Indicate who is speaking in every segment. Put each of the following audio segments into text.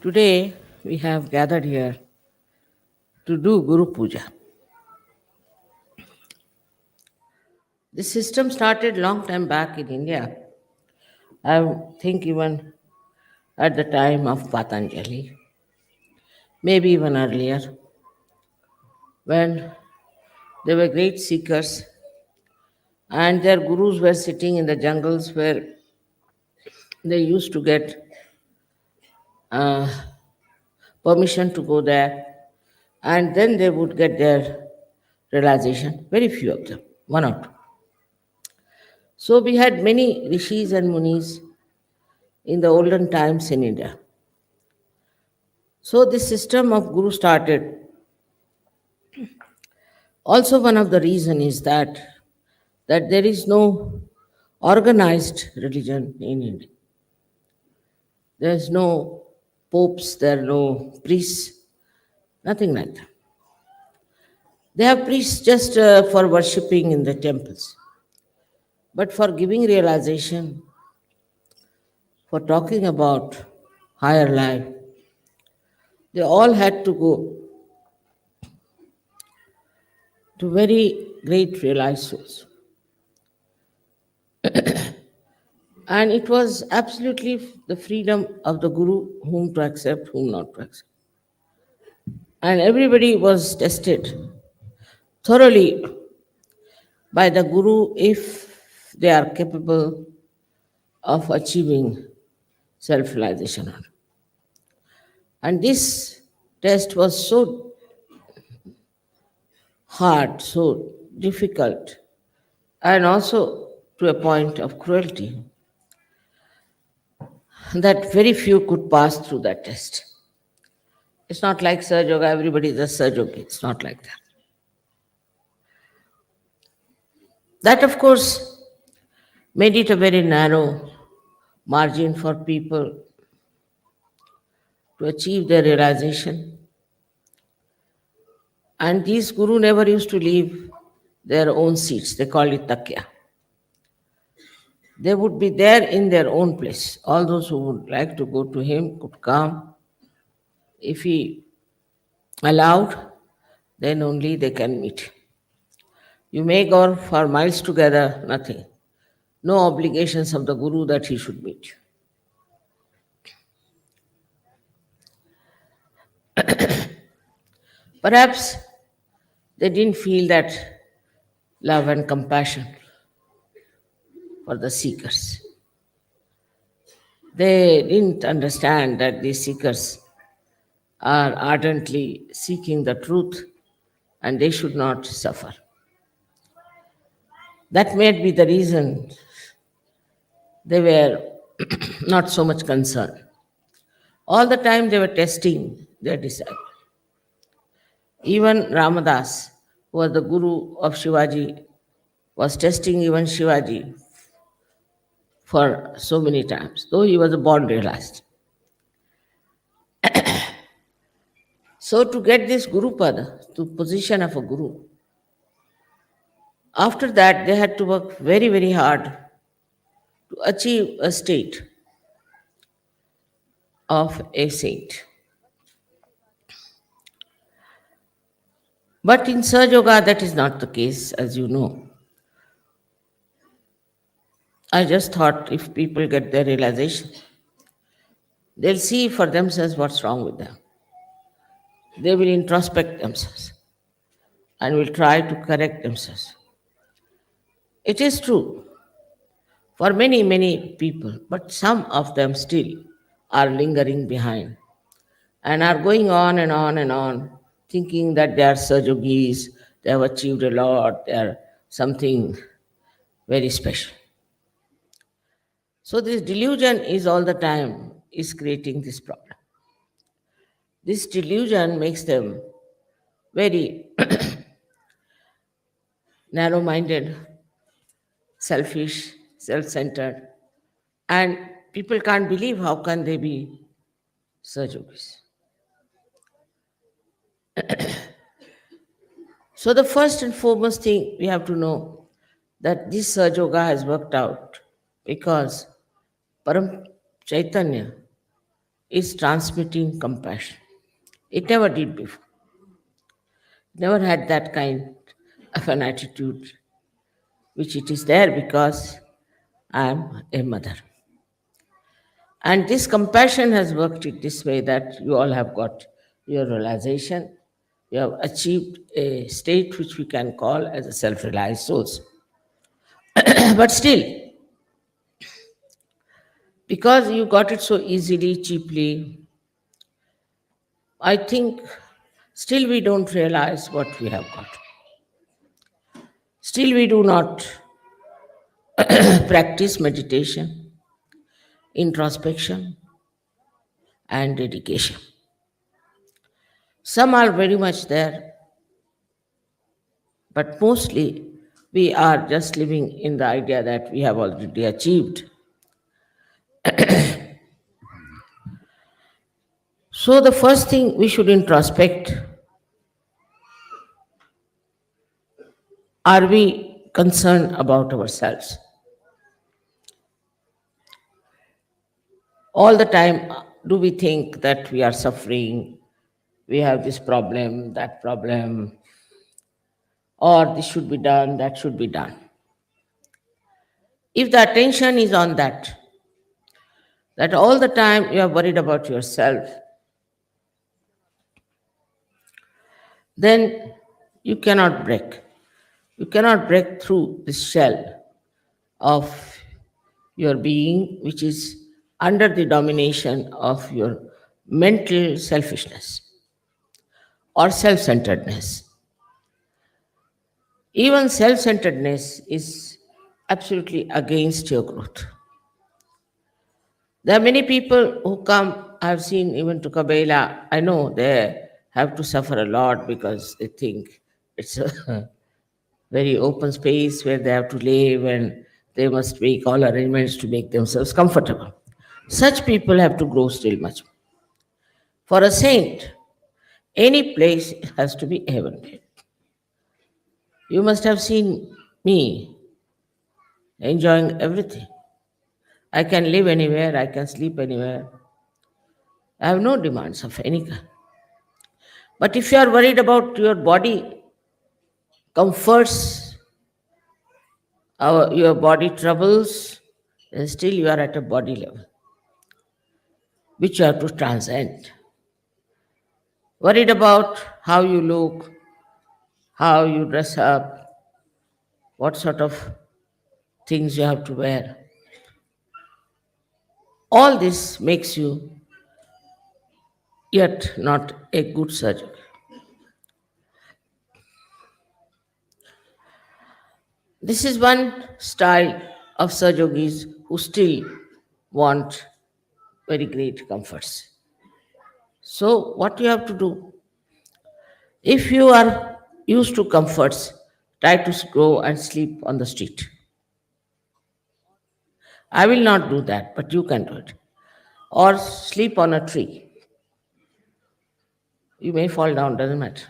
Speaker 1: Today we have gathered here to do Guru Puja. This system started long time back in India. I think even at the time of Patanjali, maybe even earlier, when they were great seekers and their gurus were sitting in the jungles where they used to get uh, permission to go there, and then they would get their realization. Very few of them, one or two. So we had many rishis and munis in the olden times in India. So this system of guru started. Also, one of the reason is that there is no organized religion in India. There is no popes, there are no priests, nothing like that. They have priests just for worshipping in the temples, but for giving realization, for talking about higher life, they all had to go to very great realized souls. And it was absolutely the freedom of the Guru whom to accept, whom not to accept. And everybody was tested thoroughly by the Guru if they are capable of achieving self realization. And this test was so hard, so difficult, and also to a point of cruelty that very few could pass through that test. It's not like Saj Yoga, everybody is a Saj Yogi. It's not like that. That, of course, made it a very narrow margin for people to achieve their realization. And these guru never used to leave their own seats. They called it takya. They would be there in their own place. All those who would like to go to him could come. If he allowed, then only they can meet. You may go for miles together, nothing. No obligations of the guru that he should meet. Perhaps they didn't feel that love and compassion for the seekers. They didn't understand that these seekers are ardently seeking the truth and they should not suffer. That may be the reason they were not so much concerned. All the time they were testing their disciples. Even Ramadas, who was the guru of Shivaji, was testing even Shivaji for so many times, though he was a born realized. So to get this Guru Pada, to position of a Guru, after that they had to work very, very hard to achieve a state of a saint. But in Sahaja Yoga, that is not the case, as you know. I just thought if people get their realization, they'll see for themselves what's wrong with them. They will introspect themselves and will try to correct themselves. It is true for many, many people, but some of them still are lingering behind and are going on and on and on, thinking that they are Sajogis, they have achieved a lot, they are something very special. So this delusion is all the time is creating this problem. This delusion makes them very narrow-minded, selfish, self-centered, and people can't believe how can they be Sajogis. So the first and foremost thing we have to know that this Sahaja Yoga has worked out because Param Chaitanya is transmitting compassion. It never did before. Never had that kind of an attitude, which it is there because I am a mother. And this compassion has worked it this way that you all have got your realization. You have achieved a state which we can call as a self-realized souls. But still, because you got it so easily, cheaply, I think still we don't realize what we have got. Still we do not practice meditation, introspection, and dedication. Some are very much there, but mostly we are just living in the idea that we have already achieved. So, the first thing we should introspect, are we concerned about ourselves? All the time, do we think that we are suffering, we have this problem, that problem, or this should be done, that should be done? If the attention is on that all the time you are worried about yourself, then you cannot break. You cannot break through this shell of your being, which is under the domination of your mental selfishness or self centeredness. Even self centeredness is absolutely against your growth. There are many people who come, I've seen even to Kabela, I know they have to suffer a lot because they think it's a very open space where they have to live and they must make all arrangements to make themselves comfortable. Such people have to grow still much more. For a saint, any place has to be heaven. You must have seen me enjoying everything. I can live anywhere, I can sleep anywhere. I have no demands of any kind. But if you are worried about your body comforts, your body troubles, then still you are at a body level, which you have to transcend. Worried about how you look, how you dress up, what sort of things you have to wear. All this makes you yet not a good surgeon. This is one style of Sajogis who still want very great comforts. So, what you have to do? If you are used to comforts, try to go and sleep on the street. I will not do that, but you can do it. Or sleep on a tree. You may fall down, doesn't matter.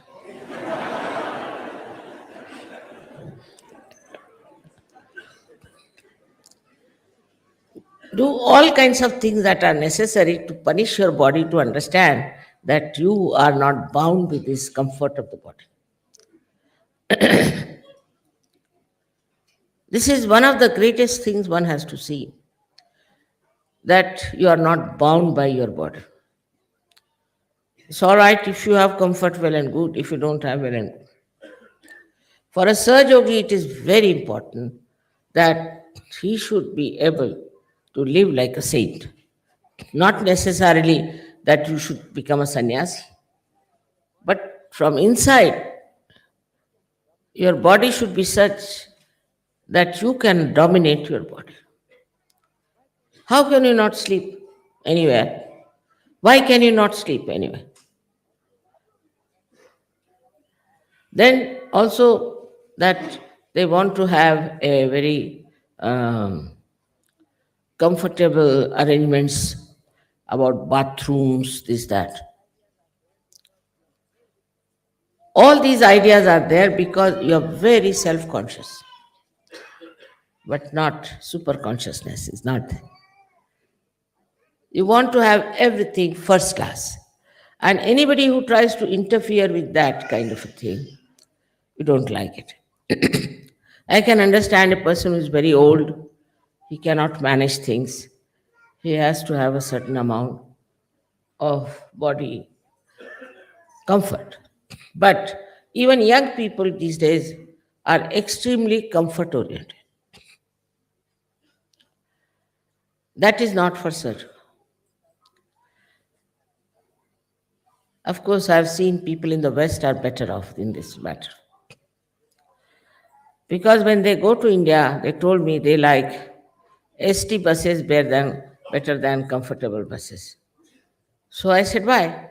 Speaker 1: Do all kinds of things that are necessary to punish your body to understand that you are not bound with this comfort of the body. This is one of the greatest things one has to see, that you are not bound by your body. It's all right if you have comfort, well and good. If you don't have, well and good. For a Saj Yogi, it is very important that he should be able to live like a saint. Not necessarily that you should become a sannyasi, but from inside, your body should be such that you can dominate your body. How can you not sleep anywhere? Why can you not sleep anywhere? Then also that they want to have a very comfortable arrangements about bathrooms, this, that. All these ideas are there because you are very self conscious, but not super consciousness is not there. You want to have everything first class. And anybody who tries to interfere with that kind of a thing, you don't like it. I can understand a person who is very old, he cannot manage things. He has to have a certain amount of body comfort. But even young people these days are extremely comfort oriented. That is not for surgery. Of course, I've seen people in the West are better off in this matter. Because when they go to India, they told me they like ST buses better than comfortable buses. So I said, why?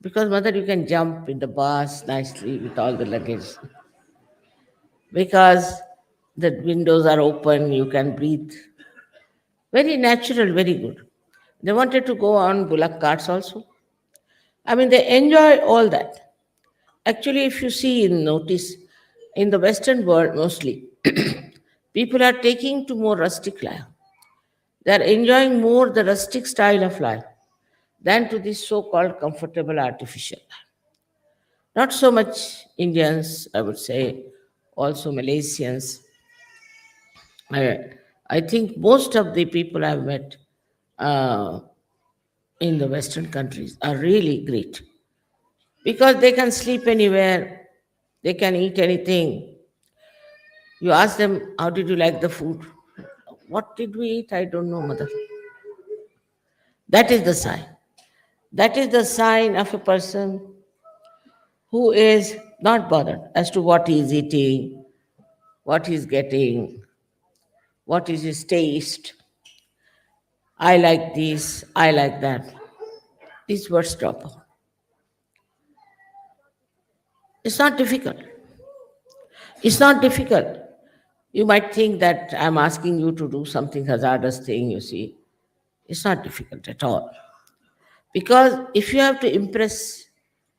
Speaker 1: Because mother, you can jump in the bus nicely with all the luggage. Because the windows are open, you can breathe. Very natural, very good. They wanted to go on bullock carts also. I mean, they enjoy all that. Actually, if you see in notice, in the Western world mostly, people are taking to more rustic life. They are enjoying more the rustic style of life than to this so-called comfortable artificial life. Not so much Indians, I would say, also Malaysians. I, I think most of the people I've met uh, in the Western countries are really great because they can sleep anywhere, they can eat anything. You ask them, how did you like the food? What did we eat? I don't know, mother. That is the sign. That is the sign of a person who is not bothered as to what he is eating, what he is getting, what is his taste. I like this, I like that. These words drop out. It's not difficult. It's not difficult. You might think that I'm asking you to do something hazardous thing, you see. It's not difficult at all. Because if you have to impress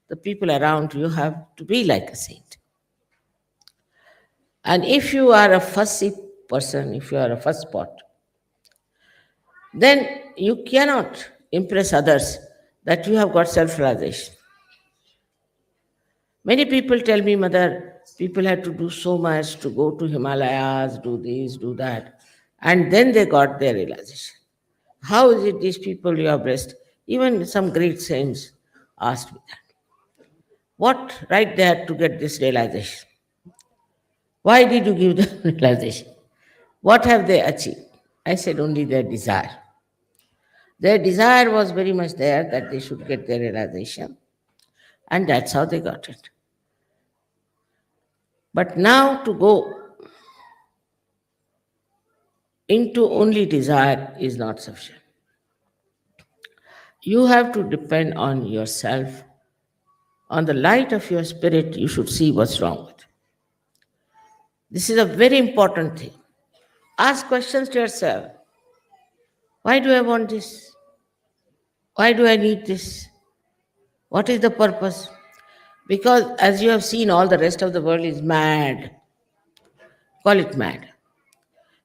Speaker 1: the people around you, have to be like a saint. And if you are a fussy person, if you are a fuss pot, then you cannot impress others that you have got self realization. Many people tell me, mother, people had to do so much to go to Himalayas, do this, do that, and then they got their realization. How is it these people you have blessed? Even some great saints asked me that. What right they had to get this realization? Why did you give them realization? What have they achieved? I said only their desire. Their desire was very much there that they should get their realization, and that's how they got it. But now to go into only desire is not sufficient. You have to depend on yourself. On the light of your spirit, you should see what's wrong with it. This is a very important thing. Ask questions to yourself. Why do I want this? Why do I need this? What is the purpose? Because as you have seen, all the rest of the world is mad. Call it mad.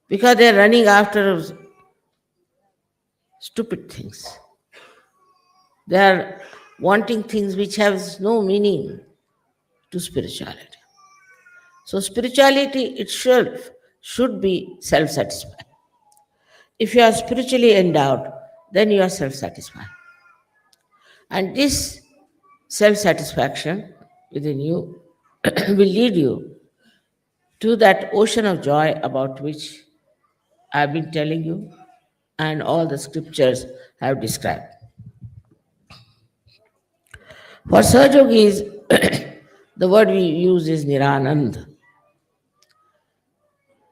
Speaker 1: Because they are running after stupid things. They are wanting things which have no meaning to spirituality. So spirituality itself should be self-satisfied. If you are spiritually endowed, then you are self-satisfied. And this self-satisfaction within you will lead you to that ocean of joy about which I've been telling you and all the scriptures have described. For Sahaja Yogis, the word we use is Niranand.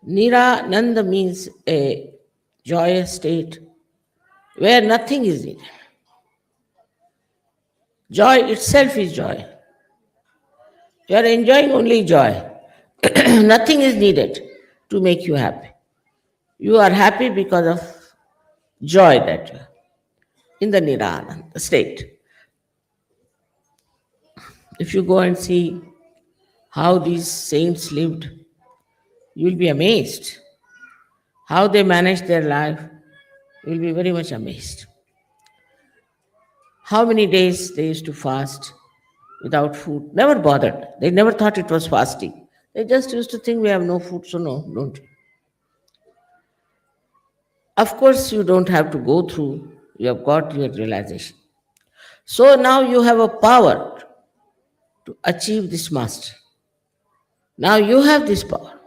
Speaker 1: Nirananda means a joyous state where nothing is needed. Joy itself is joy. You are enjoying only joy. Nothing is needed to make you happy. You are happy because of joy that you are in the Nirananda state. If you go and see how these saints lived, you will be amazed. How they managed their life, you will be very much amazed. How many days they used to fast without food? Never bothered. They never thought it was fasting. They just used to think we have no food, so no, don't. Of course, you don't have to go through, you have got your realization. So now you have a power to achieve this mastery. Now you have this power.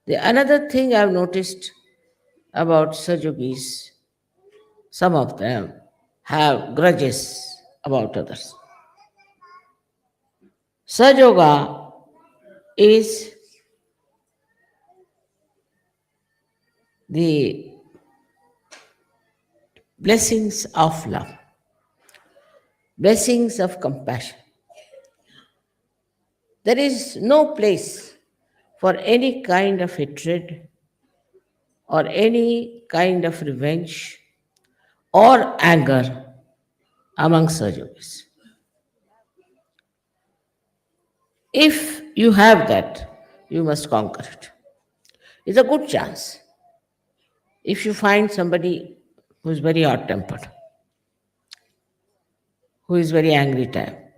Speaker 1: The another thing I've noticed about Sajogis, some of them have grudges about others. Sajoga is the blessings of love, blessings of compassion. There is no place for any kind of hatred or any kind of revenge or anger among Sajogis. If you have that, you must conquer it. It's a good chance. If you find somebody who is very hot tempered, who is very angry type,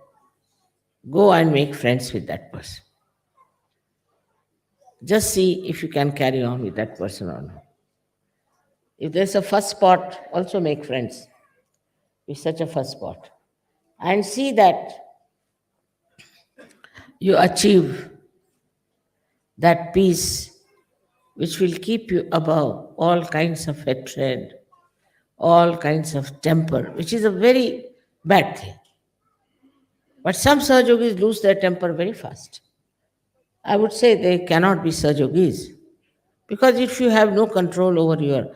Speaker 1: go and make friends with that person. Just see if you can carry on with that person or not. If there's a first spot, also make friends with such a first spot. And see that you achieve that peace which will keep you above all kinds of hatred, all kinds of temper, which is a very bad thing. But some Sahajogis lose their temper very fast. I would say they cannot be Sahajogis because if you have no control over your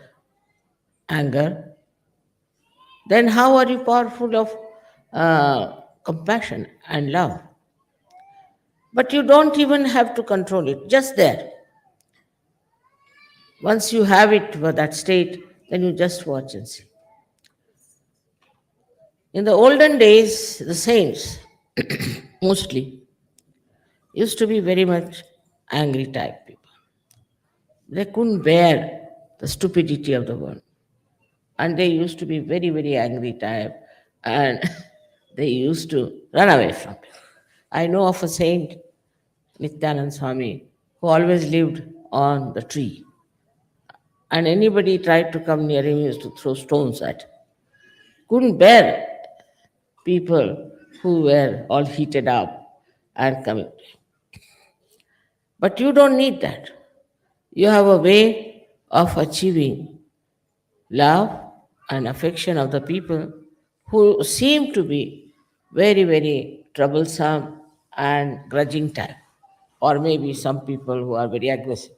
Speaker 1: anger, then how are you powerful of compassion and love? But you don't even have to control it, just there. Once you have it for that state, then you just watch and see. In the olden days, the saints mostly used to be very much angry type people. They couldn't bear the stupidity of the world. And they used to be very, very angry type. And they used to run away from it. I know of a saint, Nityanand Swami, who always lived on the tree. And anybody tried to come near him, he used to throw stones at him. Couldn't bear people who were all heated up and coming to him. But you don't need that. You have a way of achieving love and affection of the people who seem to be very, very troublesome and grudging type, or maybe some people who are very aggressive.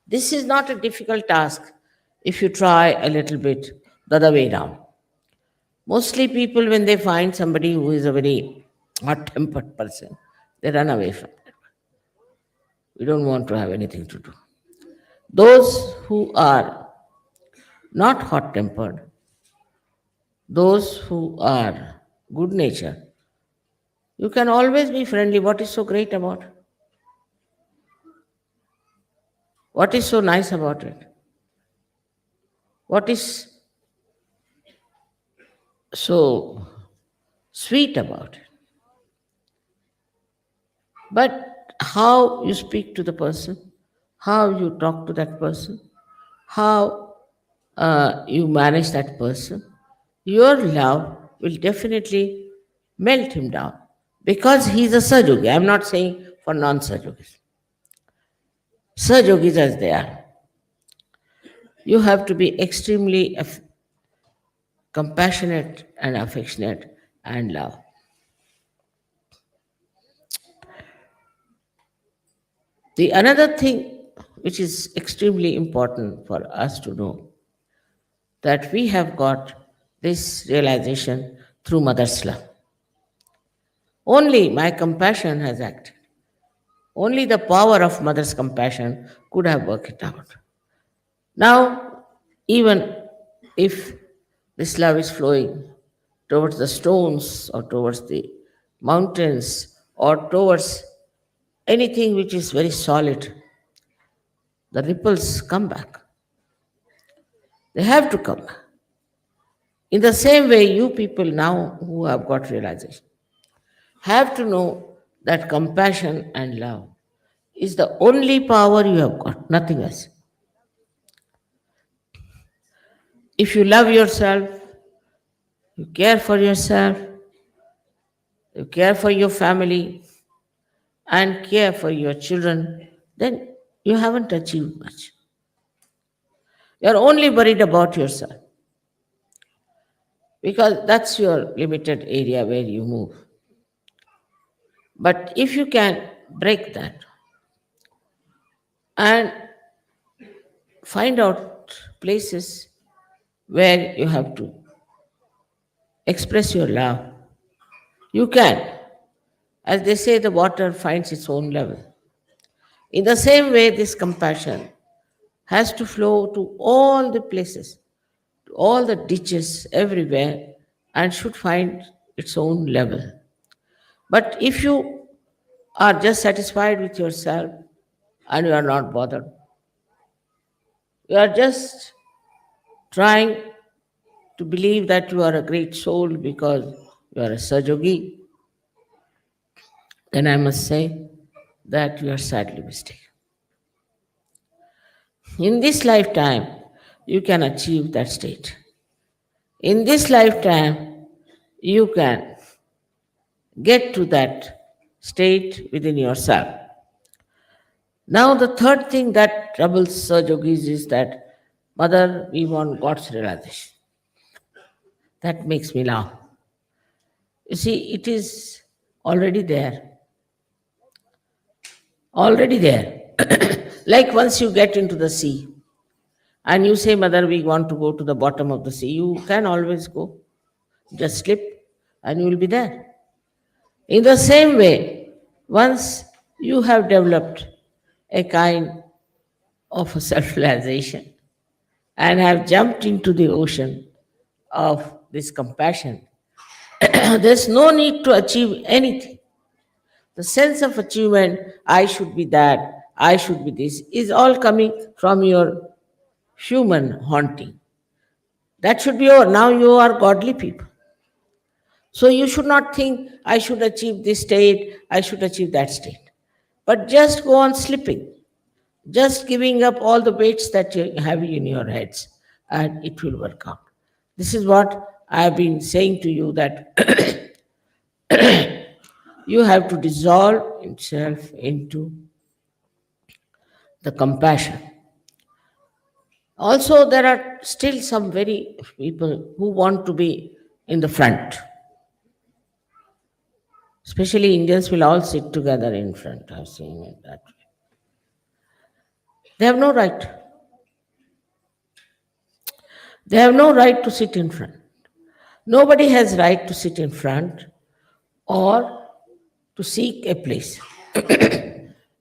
Speaker 1: This is not a difficult task if you try a little bit the other way around. Mostly people, when they find somebody who is a very hot tempered person, they run away from it. We don't want to have anything to do. Those who are not hot tempered, those who are good natured, you can always be friendly. What is so great about it? What is so nice about it? What is so sweet about it? But how you speak to the person, how you talk to that person, how you manage that person, your love will definitely melt him down because he's a Sajogi. I'm not saying for non Sajogis. Sajogis as they are. You have to be extremely compassionate and affectionate and love. The another thing which is extremely important for us to know that we have got this realization through mother's love. Only my compassion has acted. Only the power of mother's compassion could have worked it out. Now, even if this love is flowing towards the stones or towards the mountains or towards anything which is very solid, the ripples come back. They have to come back. In the same way, you people now who have got realization have to know that compassion and love is the only power you have got, nothing else. If you love yourself, you care for yourself, you care for your family, and care for your children, then you haven't achieved much. You're only worried about yourself because that's your limited area where you move. But if you can break that and find out places where you have to express your love, you can. As they say, the water finds its own level. In the same way, this compassion has to flow to all the places, to all the ditches, everywhere, and should find its own level. But if you are just satisfied with yourself and you are not bothered, you are just trying to believe that you are a great soul because you are a Sajogi, then I must say that you are sadly mistaken. In this lifetime, you can achieve that state. In this lifetime, you can get to that state within yourself. Now, the third thing that troubles Yogis is that, Mother, we want God's realization. That makes me laugh. You see, it is already there. Already there. Like once you get into the sea and you say, Mother, we want to go to the bottom of the sea, you can always go. Just slip and you will be there. In the same way, once you have developed a kind of a self realization and have jumped into the ocean of this compassion, there's no need to achieve anything. The sense of achievement, I should be that, I should be this, is all coming from your human haunting. That should be over. Now you are godly people. So you should not think, I should achieve this state, I should achieve that state. But just go on slipping, just giving up all the weights that you have in your heads, and it will work out. This is what I have been saying to you, that you have to dissolve itself into the compassion. Also, there are still some very people who want to be in the front. Especially Indians will all sit together in front. I've seen it that way. They have no right. They have no right to sit in front. Nobody has right to sit in front or to seek a place.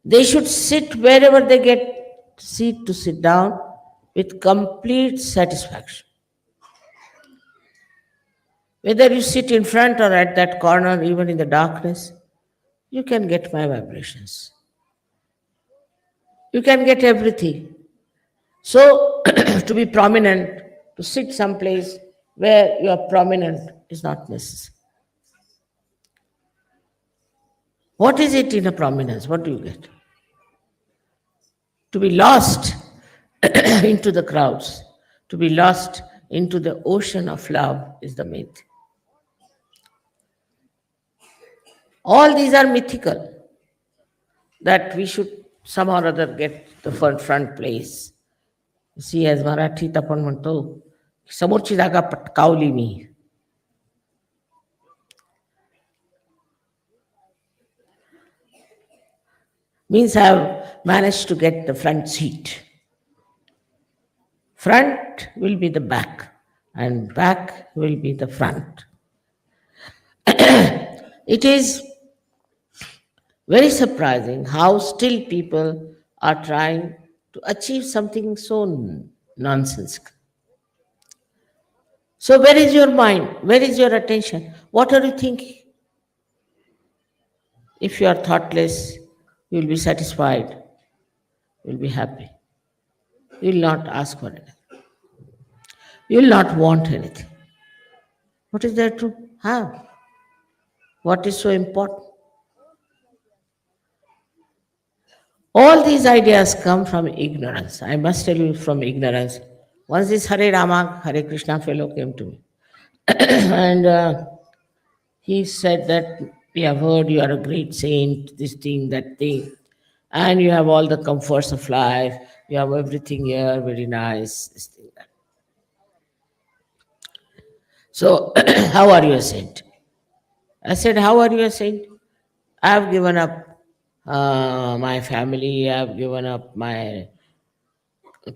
Speaker 1: They should sit wherever they get seat to sit down with complete satisfaction. Whether you sit in front or at that corner, even in the darkness, you can get my vibrations. You can get everything. So, to be prominent, to sit someplace where you are prominent is not necessary. What is it in a prominence? What do you get? To be lost into the crowds, to be lost into the ocean of love is the main thing. All these are mythical, that we should somehow or other get the front place. See, as Marathi आपण म्हणतो, समोरची जागा पटकावली मी. Means I have managed to get the front seat. Front will be the back, and back will be the front. It is very surprising how still people are trying to achieve something so nonsensical. So, where is your mind? Where is your attention? What are you thinking? If you are thoughtless, you will be satisfied, you will be happy. You will not ask for anything. You will not want anything. What is there to have? What is so important? All these ideas come from ignorance. I must tell you from ignorance. Once this Hare Rama, Hare Krishna fellow came to me and he said that we have heard you are a great saint, this thing, that thing, and you have all the comforts of life, you have everything here, very nice, this thing, that. So, how are you a saint? I said, how are you a saint? I have given up my family, I have given up my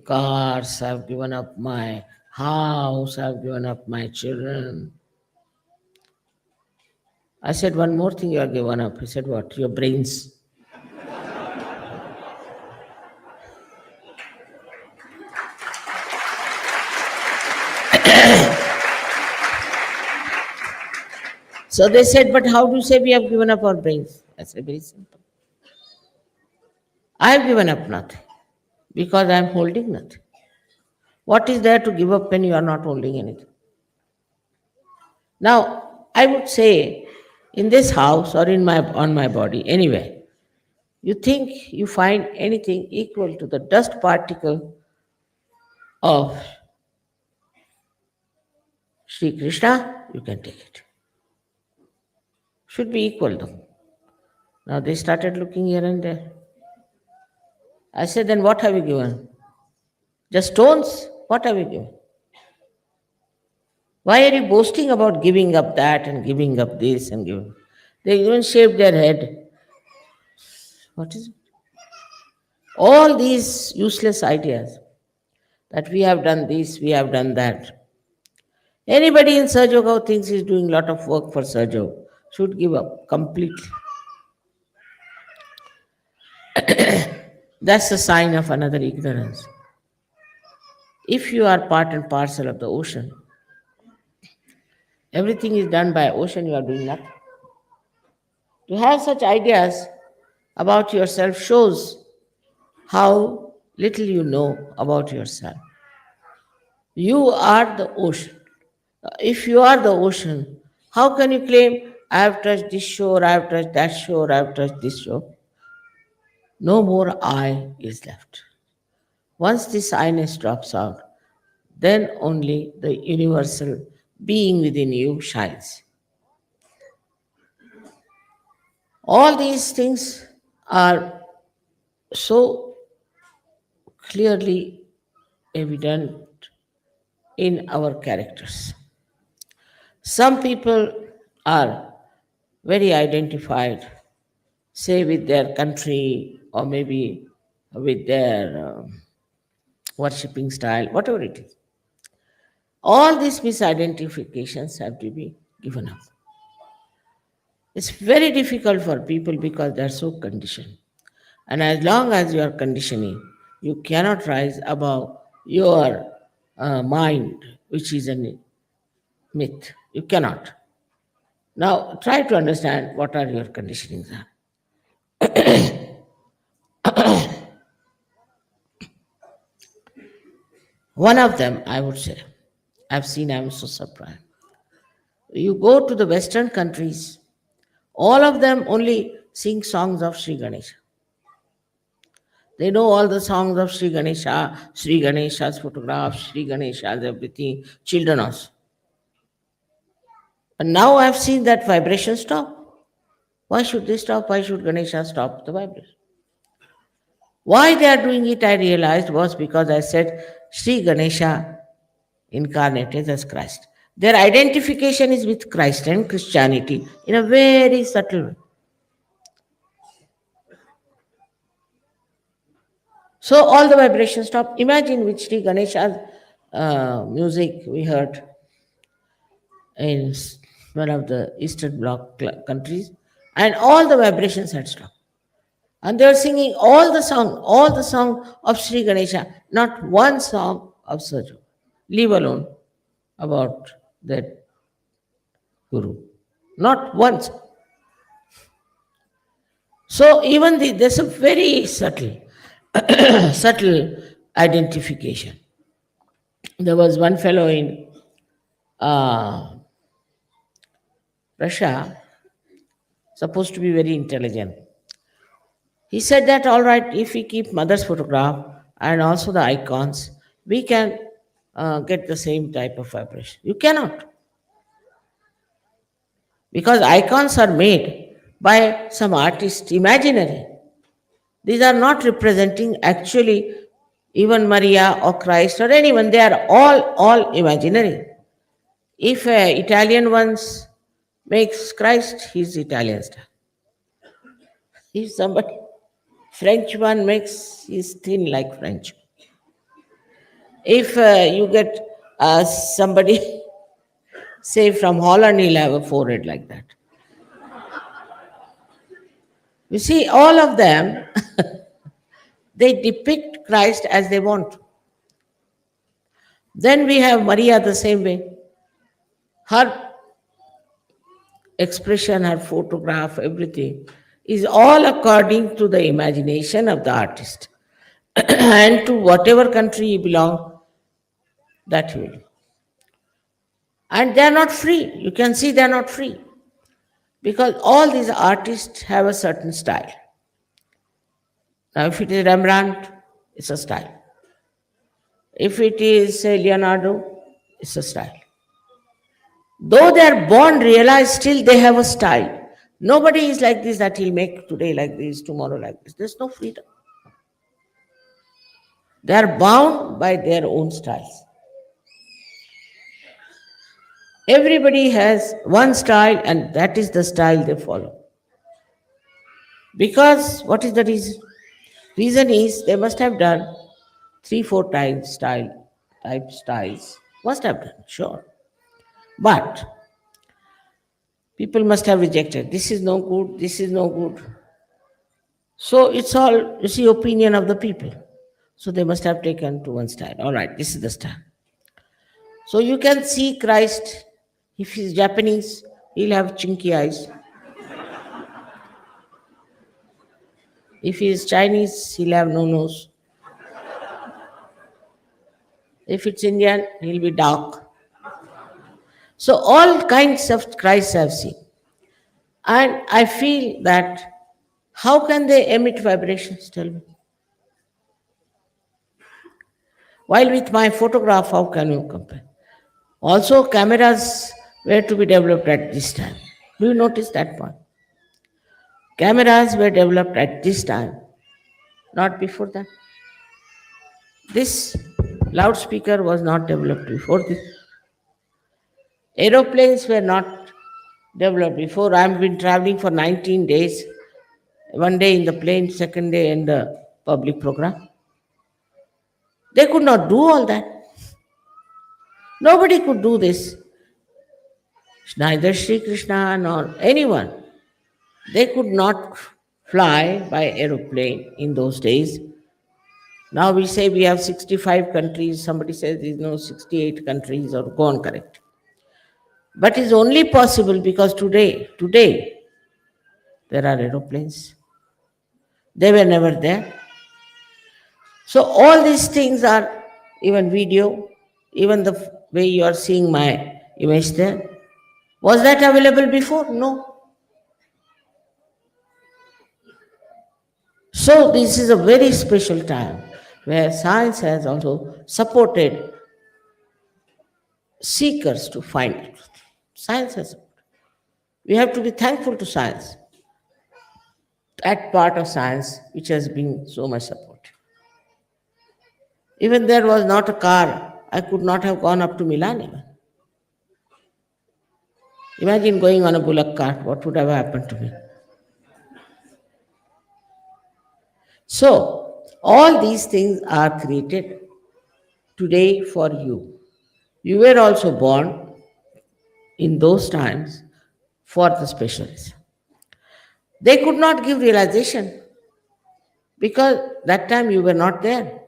Speaker 1: cars, I've given up my house, I've given up my children. I said, one more thing you have given up. He said, what? Your brains. So they said, but how do you say we have given up our brains? I said, very simple. I have given up nothing because I am holding nothing. What is there to give up when you are not holding anything? Now, I would say, in this house or in my on my body, anywhere, you think you find anything equal to the dust particle of Sri Krishna, you can take it. Should be equal though. Now they started looking here and there. I said, then what have you given? Just stones? What have you given? Why are you boasting about giving up that and giving up this and giving? They even shaved their head. What is it? All these useless ideas that we have done this, we have done that. Anybody in Sahaja who thinks he's doing a lot of work for Sahaja should give up completely. That's a sign of another ignorance. If you are part and parcel of the ocean, everything is done by ocean, you are doing nothing. To have such ideas about yourself shows how little you know about yourself. You are the ocean. If you are the ocean, how can you claim, I have touched this shore, I have touched that shore, I have touched this shore? No more I is left. Once this I-ness drops out, then only the universal being within you shines. All these things are so clearly evident in our characters. Some people are very identified, say, with their country or maybe with their worshipping style, whatever it is. All these misidentifications have to be given up. It's very difficult for people because they're so conditioned. And as long as you are conditioning, you cannot rise above your mind, which is a myth. You cannot. Now, try to understand what are your conditionings are. One of them, I would say, I've seen, I'm so surprised. You go to the Western countries, all of them only sing songs of Sri Ganesha. They know all the songs of Sri Ganesha's photographs, Sri Ganesha's everything, children also. But now I've seen that vibration stop. Why should they stop? Why should Ganesha stop the vibration? Why they are doing it, I realized, was because I said Sri Ganesha incarnated as Christ. Their identification is with Christ and Christianity in a very subtle way. So all the vibrations stop. Imagine with Sri Ganesha's music we heard in one of the Eastern Bloc countries, and all the vibrations had stopped. And they were singing all the song of Sri Ganesha, not one song of Sahaja, leave alone about that Guru. Not once. So even there's a very subtle, subtle identification. There was one fellow in Russia, supposed to be very intelligent. He said that all right, if we keep mother's photograph and also the icons, we can get the same type of vibration. You cannot, because icons are made by some artist, imaginary. These are not representing actually even Maria or Christ or anyone. They are all imaginary. If Italian ones makes Christ, he's Italian style. If somebody French one makes, he's thin like French. If you get somebody, say from Holland, he'll have a forehead like that. You see, all of them, they depict Christ as they want. Then we have Maria the same way. Her expression, her photograph, everything is all according to the imagination of the artist. And to whatever country you belong, that he will. And they are not free. You can see they are not free. Because all these artists have a certain style. Now, if it is Rembrandt, it's a style. If it is, say, Leonardo, it's a style. Though they are born realized, still they have a style. Nobody is like this that he'll make today like this, tomorrow like this. There's no freedom. They are bound by their own styles. Everybody has one style, and that is the style they follow. Because what is the reason? Reason is they must have done 3, 4 times type styles. Must have done, sure. But people must have rejected. This is no good, this is no good. So it's all, you see, opinion of the people. So they must have taken to one style. All right, this is the style. So you can see Christ, if he's Japanese, he'll have chinky eyes. If he is Chinese, he'll have no nose. If it's Indian, he'll be dark. So all kinds of Christ I've seen. And I feel that how can they emit vibrations, tell me? While with my photograph, how can you compare? Also, cameras were to be developed at this time. Do you notice that point? Cameras were developed at this time, not before that. This loudspeaker was not developed before this. Aeroplanes were not developed before. I've been traveling for 19 days, one day in the plane, second day in the public program. They could not do all that. Nobody could do this. Neither Sri Krishna nor anyone. They could not fly by aeroplane in those days. Now we say we have 65 countries. Somebody says there's no 68 countries, or go on, correct. But it's only possible because today, there are aeroplanes. They were never there. So all these things are, even video, even the way you are seeing my image there. Was that available before? No. So this is a very special time where science has also supported seekers to find truth. Science has supported. We have to be thankful to science. That part of science which has been so much supported. Even there was not a car, I could not have gone up to Milan even. Imagine going on a bullock cart, what would have happened to me? So, all these things are created today for you. You were also born in those times for the specialists. They could not give realization because that time you were not there.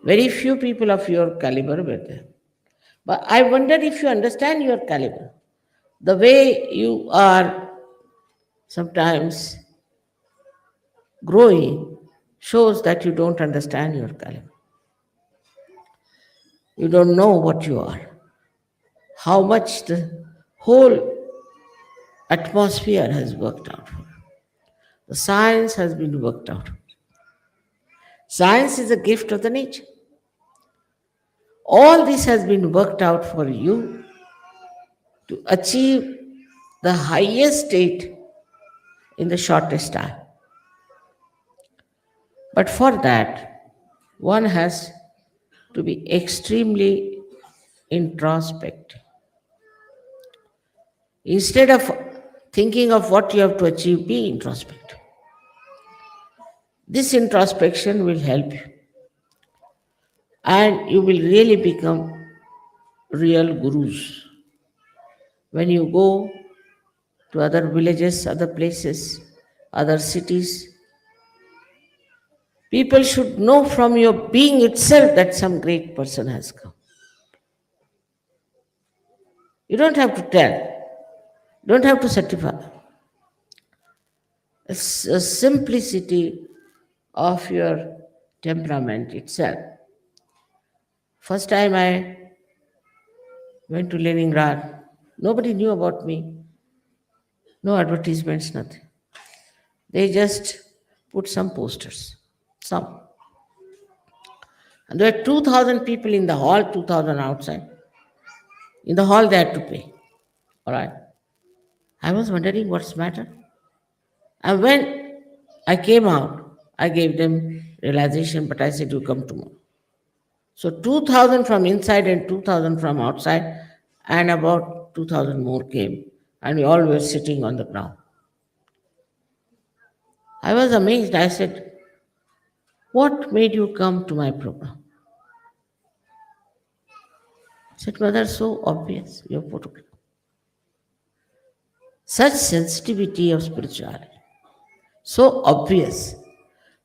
Speaker 1: Very few people of your caliber were there. But I wonder if you understand your caliber. The way you are sometimes growing shows that you don't understand your caliber. You don't know what you are, how much the Whole atmosphere has worked out for. The science has been worked out. Science is a gift of the nature. All this has been worked out for you to achieve the highest state in the shortest time. But for that, one has to be extremely introspective. Instead of thinking of what you have to achieve, be introspective. This introspection will help you, and you will really become real gurus. When you go to other villages, other places, other cities, people should know from your being itself that some great person has come. You don't have to tell, don't have to certify. It's a simplicity of your temperament itself. First time I went to Leningrad, nobody knew about me, no advertisements, nothing. They just put some posters, some. And there were 2,000 people in the hall, 2,000 outside. In the hall, they had to pay. All right. I was wondering what's the matter. And when I came out, I gave them realization, but I said, you come tomorrow. So 2,000 from inside and 2,000 from outside, and about 2,000 more came. And we all were sitting on the ground. I was amazed. I said, what made you come to my program? I said, Mother, so obvious, your photograph. Such sensitivity of spirituality, so obvious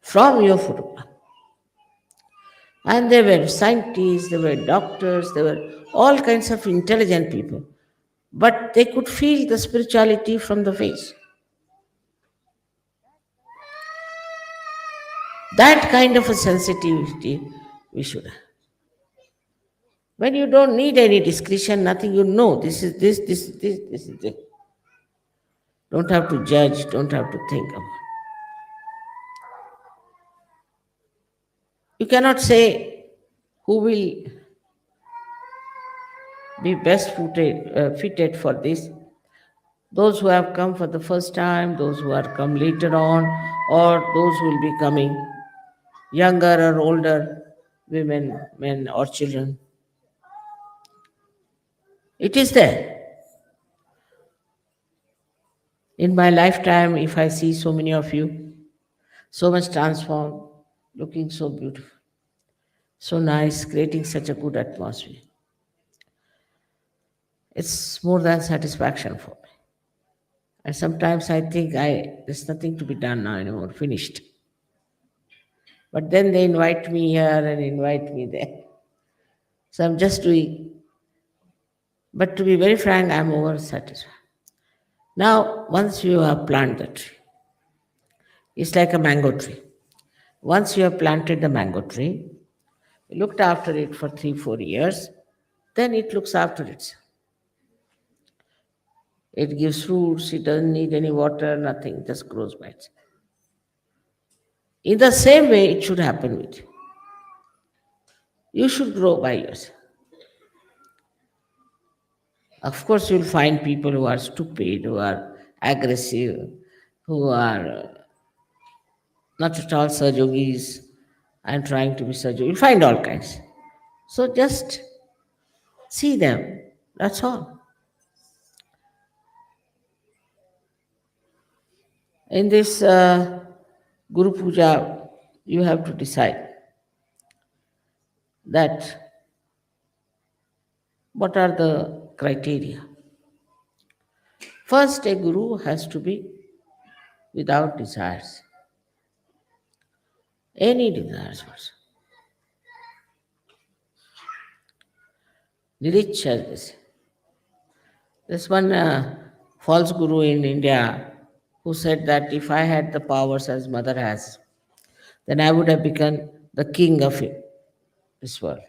Speaker 1: from your photograph. And there were scientists, there were doctors, there were all kinds of intelligent people. But they could feel the spirituality from the face. That kind of a sensitivity we should have. When you don't need any discretion, nothing, you know this is this is this. Don't have to judge, don't have to think about it. You cannot say who will be best fitted for this. Those who have come for the first time, those who are come later on, or those who will be coming younger or older, women, men, or children. It is there. In my lifetime, if I see so many of you, so much transformed, looking so beautiful, so nice, creating such a good atmosphere, it's more than satisfaction for me. And sometimes I think there's nothing to be done now anymore, finished. But then they invite me here and invite me there. So I'm just doing. But to be very frank, I'm over satisfied. Now, once you have planted the tree, it's like a mango tree. Once you have planted the mango tree, you looked after it for 3, 4 years, then it looks after itself. It gives fruits, it doesn't need any water, nothing, just grows by itself. In the same way, it should happen with you. You should grow by yourself. Of course, you'll find people who are stupid, who are aggressive, who are not at all Sajogis and trying to be Sajogi. You'll find all kinds. So just see them, that's all. In this Guru Puja, you have to decide that what are the criteria. First, a guru has to be without desires, any desires also. Niricha, this. There's one false guru in India who said that if I had the powers as mother has, then I would have become the king of this world.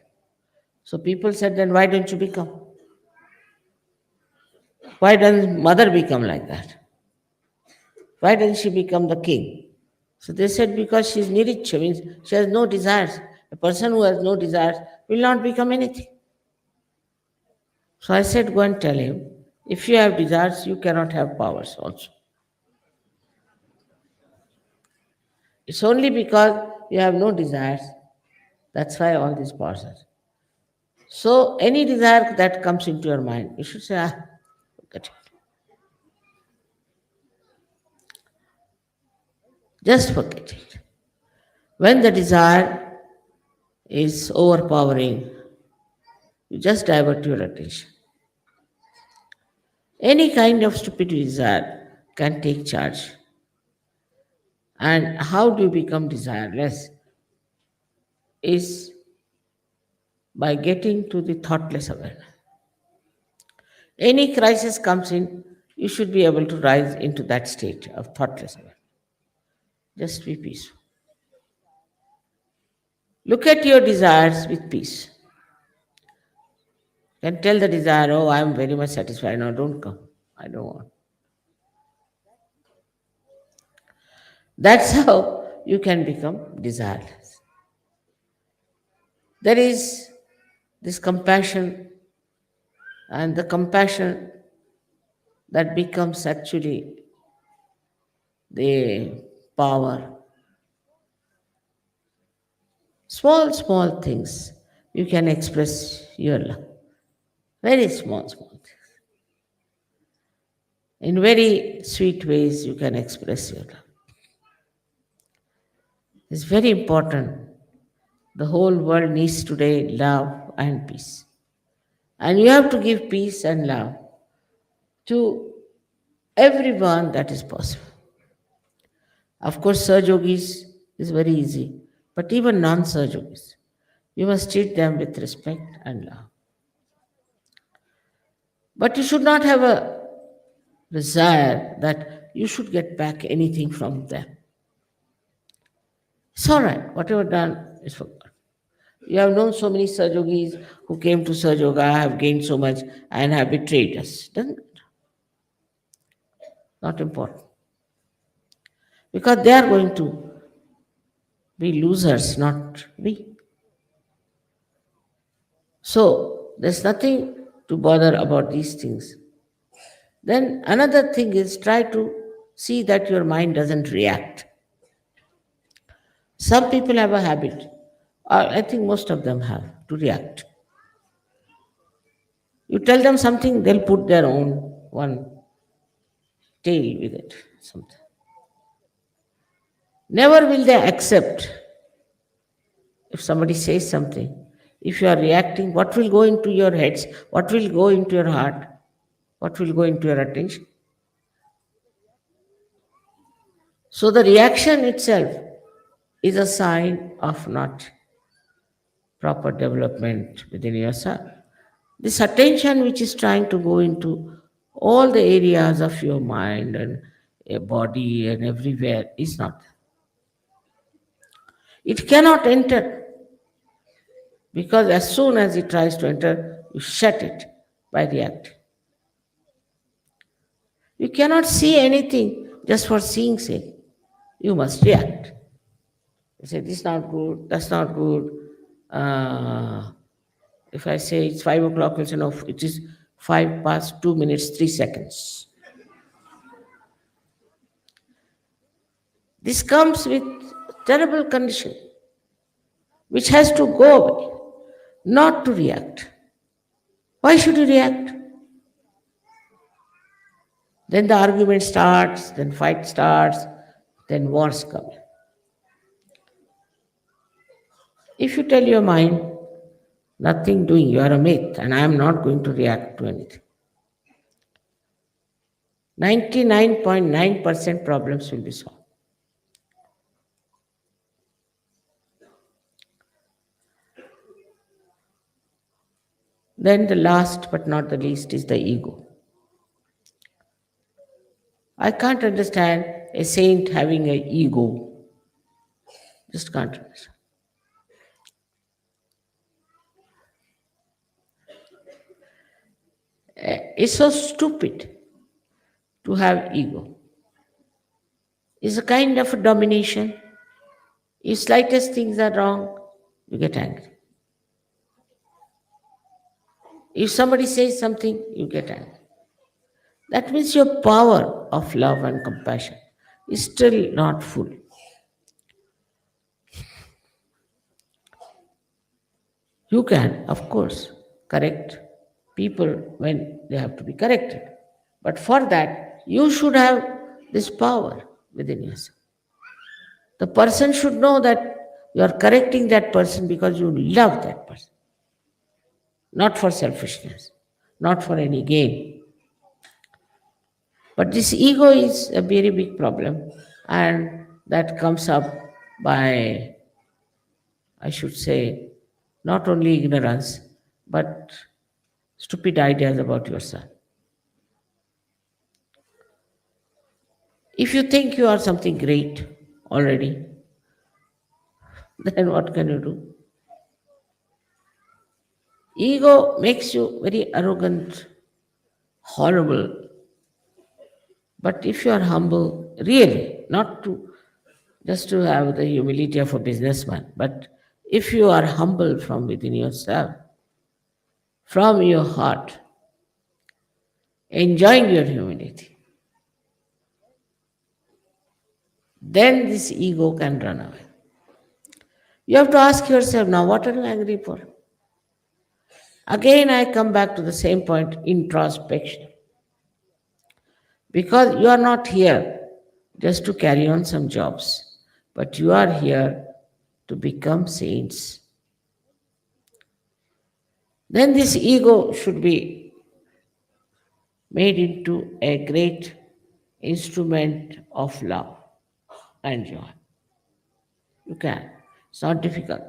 Speaker 1: So people said, then why don't you become? Why doesn't mother become like that? Why doesn't she become the king? So they said because she's niricha, means she has no desires. A person who has no desires will not become anything. So I said, go and tell him, if you have desires, you cannot have powers also. It's only because you have no desires, that's why all these powers are. So any desire that comes into your mind, you should say, look at it. Just forget it. When the desire is overpowering, you just divert your attention. Any kind of stupid desire can take charge. And how do you become desireless? Is by getting to the thoughtless awareness. Any crisis comes in, you should be able to rise into that state of thoughtless awareness. Just be peaceful. Look at your desires with peace. You can tell the desire, oh, I am very much satisfied. No, don't come. I don't want. That's how you can become desireless. There is this compassion, and the compassion that becomes actually the power. Small, small things you can express your love. Very small, small things. In very sweet ways, you can express your love. It's very important. The whole world needs today love and peace. And you have to give peace and love to everyone that is possible. Of course, Sahajogis is very easy, but even non Sahajogis, you must treat them with respect and love. But you should not have a desire that you should get back anything from them. It's all right, whatever done is forgotten. You have known so many Sahajogis who came to Sahajoga, have gained so much, and have betrayed us. Doesn't it? Not important. Because they are going to be losers, not we. So there's nothing to bother about these things. Then another thing is try to see that your mind doesn't react. Some people have a habit, or I think most of them have, to react. You tell them something, they'll put their own one tail with it. Something. Never will they accept if somebody says something. If you are reacting, what will go into your heads? What will go into your heart? What will go into your attention? So the reaction itself is a sign of not proper development within yourself. This attention which is trying to go into all the areas of your mind and your body and everywhere is not. It cannot enter because as soon as it tries to enter, you shut it by reacting. You cannot see anything just for seeing sake. You must react. You say, this is not good, that's not good. If I say it's 5 o'clock, you'll say, no, it is 5 past 2 minutes, 3 seconds. This comes with terrible condition, which has to go away, not to react. Why should you react? Then the argument starts, then fight starts, then wars come. If you tell your mind, nothing doing, you are a myth, and I am not going to react to anything. 99.9% problems will be solved. Then the last but not the least is the ego. I can't understand a saint having an ego. Just can't understand. it's so stupid to have ego. It's a kind of a domination. If slightest things are wrong, you get angry. If somebody says something, you get angry. That means your power of love and compassion is still not full. You can, of course, correct people when they have to be corrected. But for that, you should have this power within yourself. The person should know that you are correcting that person because you love that person, not for selfishness, not for any gain. But this ego is a very big problem, and that comes up by, I should say, not only ignorance, but stupid ideas about yourself. If you think you are something great already, then what can you do? Ego makes you very arrogant, horrible. But if you are humble, really, not to just to have the humility of a businessman, but if you are humble from within yourself, from your heart, enjoying your humility, then this ego can run away. You have to ask yourself now, what are you angry for? Again, I come back to the same point, introspection. Because you are not here just to carry on some jobs, but you are here to become saints. Then this ego should be made into a great instrument of love and joy. You can. It's not difficult.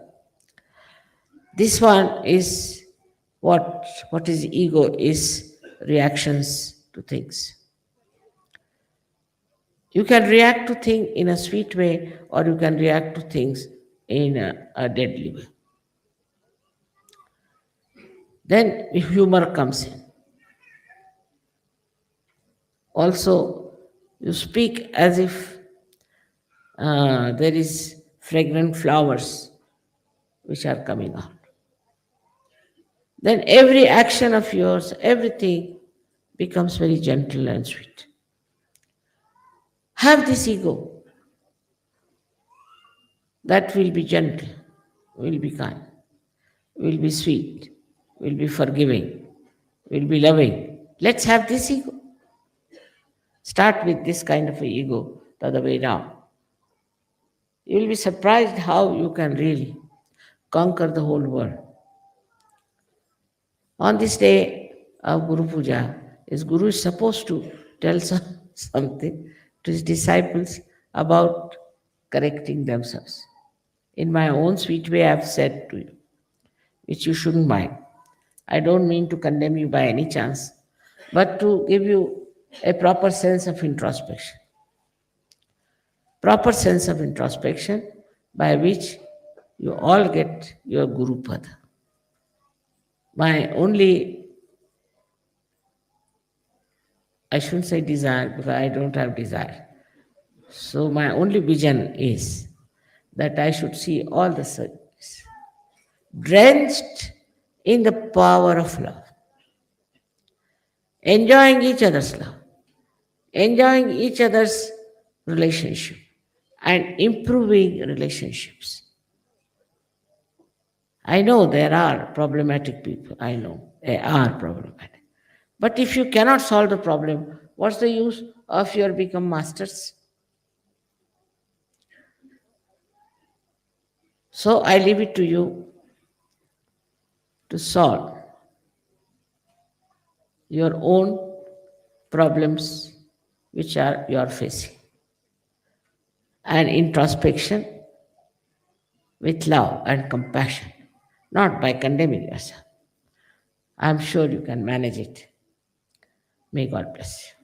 Speaker 1: This one is what is ego is reactions to things. You can react to things in a sweet way, or you can react to things in a deadly way. Then humor comes in. Also, you speak as if there is fragrant flowers which are coming out. Then every action of yours, everything becomes very gentle and sweet. Have this ego that will be gentle, will be kind, will be sweet, will be forgiving, will be loving. Let's have this ego. Start with this kind of a ego the other way around. You will be surprised how you can really conquer the whole world. On this day of Guru Puja, his Guru is supposed to tell something to his disciples about correcting themselves. In my own sweet way, I have said to you, which you shouldn't mind. I don't mean to condemn you by any chance, but to give you a proper sense of introspection. Proper sense of introspection by which you all get your Guru Pada. My only, I shouldn't say desire because I don't have desire. So my only vision is that I should see all the service drenched in the power of love, enjoying each other's love, enjoying each other's relationship, and improving relationships. I know there are problematic people. I know they are problematic. But if you cannot solve the problem, what's the use of your become masters? So I leave it to you to solve your own problems which are you are facing. And introspection with love and compassion, not by condemning yourself. I'm sure you can manage it. May God bless you.